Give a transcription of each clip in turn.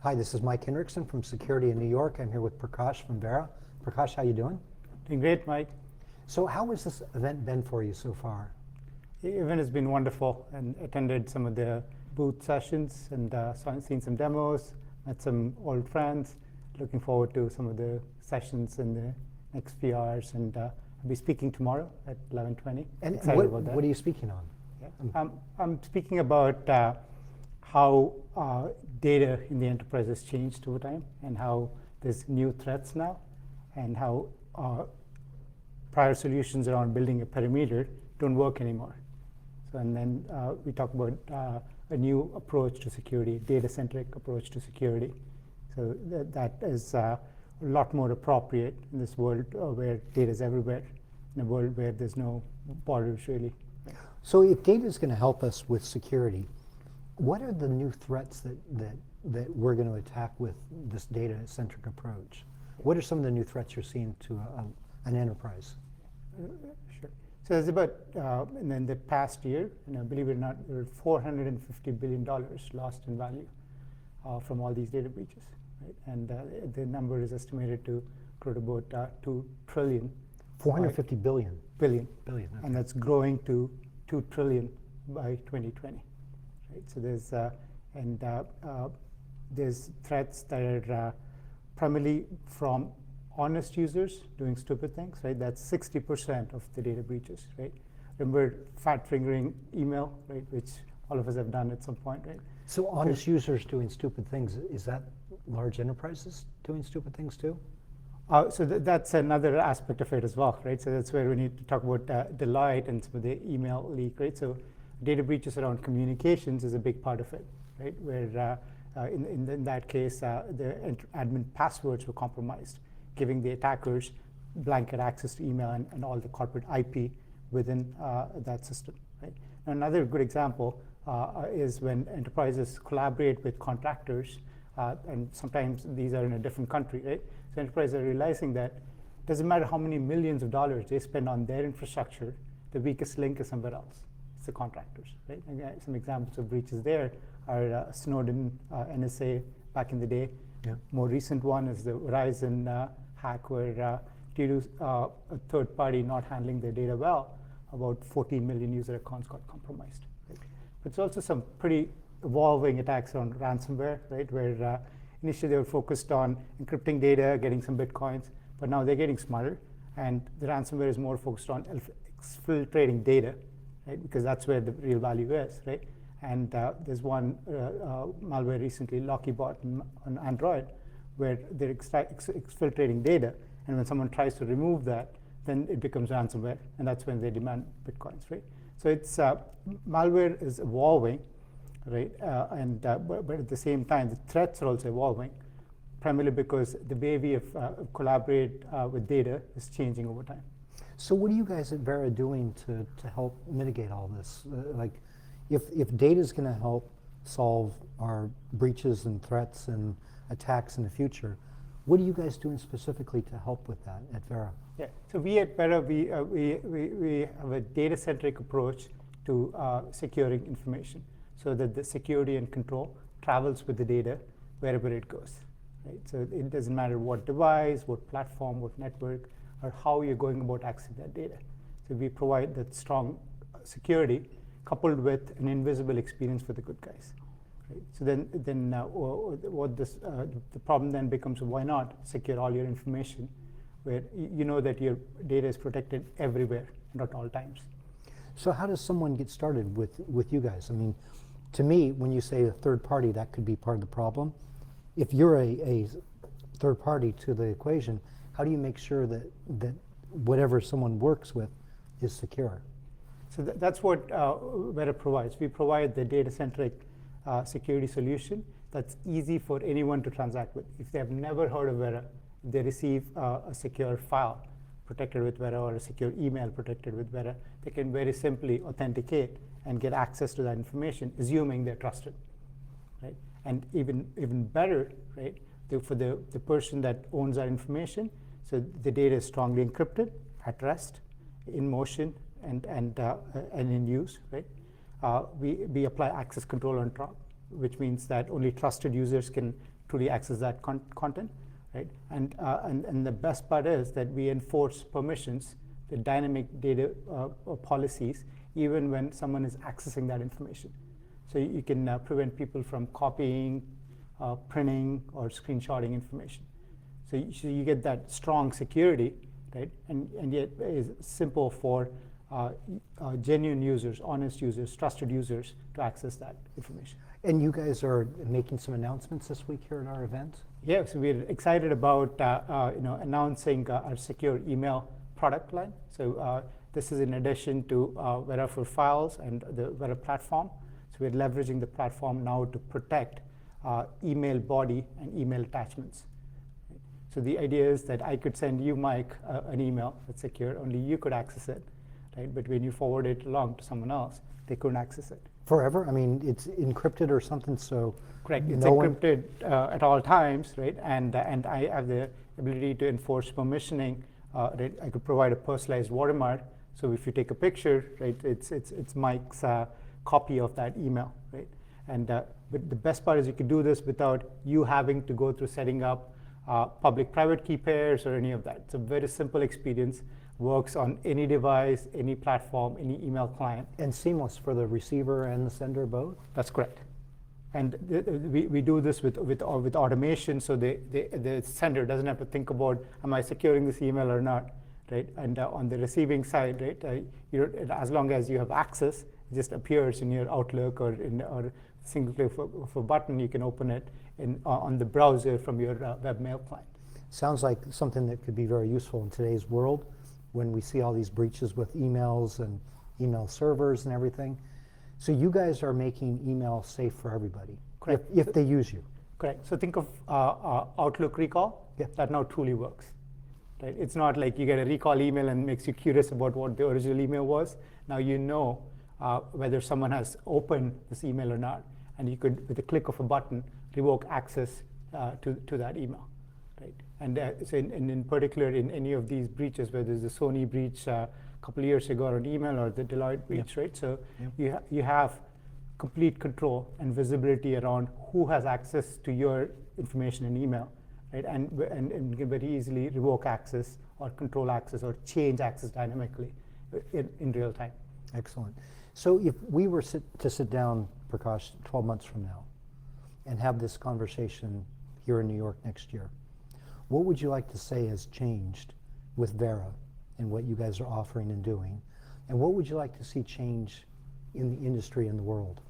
Hi, this is Mike Hendrickson from Security in New York. I'm here with Prakash from Vera. Prakash, how you doing? Doing great, Mike. So how has this event been for you so far? The event has been wonderful, and attended some of the booth sessions and seen some demos, met some old friends. Looking forward to some of the sessions in the next few hours, and I'll be speaking tomorrow at 11:20. And Excited about that. what are you speaking on? Yeah. I'm speaking about how data in the enterprise has changed over time, and how there's new threats now, and how prior solutions around building a perimeter don't work anymore. So, and then we talk about a new approach to security, data-centric approach to security. So that is a lot more appropriate in this world where data is everywhere, in a world where there's no borders really. So if data is going to help us with security, what are the new threats that we're going to attack with this data-centric approach? What are some of the new threats you're seeing to an enterprise? Sure. So there's about, in the past year, believe it or not, there were $450 billion lost in value from all these data breaches. Right? And the number is estimated to grow to about $2 trillion. 450 billion. Billion. Billion. Okay. And that's growing to $2 trillion by 2020. Right? So there's threats that are primarily from honest users doing stupid things, right? That's 60% of the data breaches, right? Remember fat-fingering email, right? Which all of us have done at some point, right? So honest users doing stupid things, is that large enterprises doing stupid things too? So that's another aspect of it as well, right? So that's where we need to talk about Deloitte and some of the email leak, right? So data breaches around communications is a big part of it, right? Where in that case, the admin passwords were compromised, giving the attackers blanket access to email and all the corporate IP within that system, right? Now, another good example is when enterprises collaborate with contractors, and sometimes these are in a different country, right? So enterprises are realizing that it doesn't matter how many millions of dollars they spend on their infrastructure, the weakest link is somewhere else. It's the contractors, right? And some examples of breaches there are Snowden, NSA back in the day. Yeah. More recent one is the Verizon hack where due to a third party not handling their data well, about 14 million user accounts got compromised. Right? But it's also some pretty evolving attacks on ransomware, right? Where initially they were focused on encrypting data, getting some bitcoins, but now they're getting smarter, and the ransomware is more focused on exfiltrating data, right? Because that's where the real value is, right? And there's one malware recently, Lockybot on Android, where they're exfiltrating data, and when someone tries to remove that, then it becomes ransomware, and that's when they demand bitcoins, right? So it's malware is evolving, right? But at the same time, the threats are also evolving, primarily because the way we collaborate with data is changing over time. So what are you guys at Vera doing to help mitigate all this? Like, if data is going to help solve our breaches and threats and attacks in the future, what are you guys doing specifically to help with that at Vera? Yeah, so we at Vera, we have a data-centric approach to securing information, so that the security and control travels with the data wherever it goes, right? So it doesn't matter what device, what platform, what network, or how you're going about accessing that data. So we provide that strong security coupled with an invisible experience for the good guys. Right? So then the problem then becomes, why not secure all your information where you know that your data is protected everywhere and at all times. So how does someone get started with you guys? I mean, to me, when you say a third party, that could be part of the problem. If you're a third party to the equation, how do you make sure that whatever someone works with is secure? So that's what Vera provides. We provide the data-centric security solution that's easy for anyone to transact with. If they have never heard of Vera, if they receive a secure file protected with Vera or a secure email protected with Vera, they can very simply authenticate and get access to that information, assuming they're trusted, right? And even better, right, for the person that owns our information, so the data is strongly encrypted, at rest, in motion, and in use, right? We apply access control on top, which means that only trusted users can truly access that content, right? And the best part is that we enforce permissions, the dynamic data policies, even when someone is accessing that information. So you can prevent people from copying, printing, or screenshotting information. So you get that strong security, right? And yet it's simple for genuine users, honest users, trusted users to access that information. And you guys are making some announcements this week here at our event? Yeah, so we're excited about announcing our secure email product line. So this is in addition to Vera for Files and the Vera platform. So we're leveraging the platform now to protect email body and email attachments. So the idea is that I could send you, Mike, an email that's secure, only you could access it, right? But when you forward it along to someone else, they couldn't access it. Forever? I mean, it's encrypted or something, so correct. It's no encrypted at all times, right? And I have the ability to enforce permissioning. Right? I could provide a personalized watermark. So if you take a picture, right, it's Mike's copy of that email, right? And but the best part is you could do this without you having to go through setting up public-private key pairs or any of that. It's a very simple experience. Works on any device, any platform, any email client. And seamless for the receiver and the sender both? That's correct. And we do this with automation, so the sender doesn't have to think about, am I securing this email or not, right? And on the receiving side, right, as long as you have access, it just appears in your Outlook or single click of a button, you can open it on the browser from your webmail client. Sounds like something that could be very useful in today's world when we see all these breaches with emails and email servers and everything. So you guys are making email safe for everybody, correct? If they use you. Correct. So think of Outlook recall. Yeah. That now truly works. Right? It's not like you get a recall email and makes you curious about what the original email was. Now you know whether someone has opened this email or not, and you could, with a click of a button, revoke access to that email. Right? And so in particular, in any of these breaches, whether it's the Sony breach a couple of years ago on email or the Deloitte breach, right? So you have complete control and visibility around who has access to your information in email, right? And you can very easily revoke access or control access or change access dynamically in real time. Excellent. So if we were to sit down, Prakash, 12 months from now and have this conversation here in New York next year, what would you like to say has changed with Vera and what you guys are offering and doing? And what would you like to see change in the industry and the world?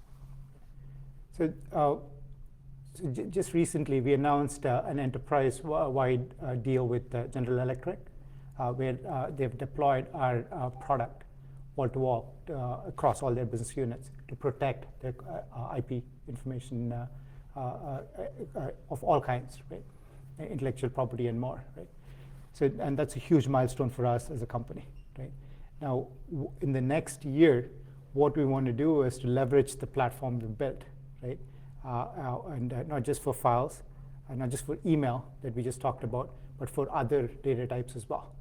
So, just recently we announced an enterprise-wide deal with General Electric, where they've deployed our product wall-to-wall across all their business units to protect their IP information of all kinds, right? Intellectual property and more, right? So, and that's a huge milestone for us as a company, right? Now, in the next year, what we want to do is to leverage the platform we built, right? And not just for files, not just for email that we just talked about, but for other data types as well,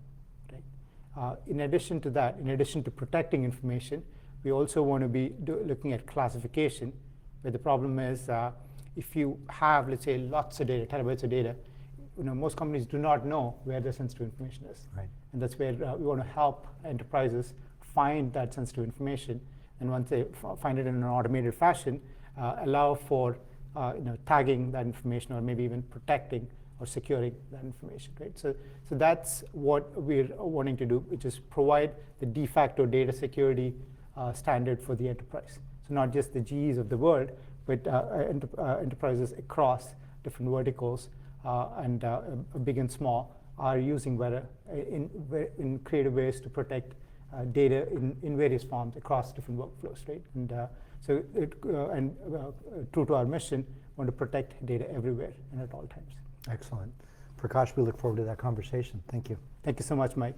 right? In addition to that, in addition to protecting information, we also want to be looking at classification, where the problem is if you have, let's say, lots of data, terabytes of data, most companies do not know where their sensitive information is. Right. And that's where we want to help enterprises find that sensitive information. And once they find it in an automated fashion, allow for tagging that information or maybe even protecting or securing that information, right? So that's what we're wanting to do, which is provide the de facto data security standard for the enterprise. So not just the GEs of the world, but enterprises across different verticals and big and small are using Vera in creative ways to protect data in various forms across different workflows, right? And so true to our mission, we want to protect data everywhere and at all times. Excellent. Prakash, we look forward to that conversation. Thank you. Thank you so much, Mike.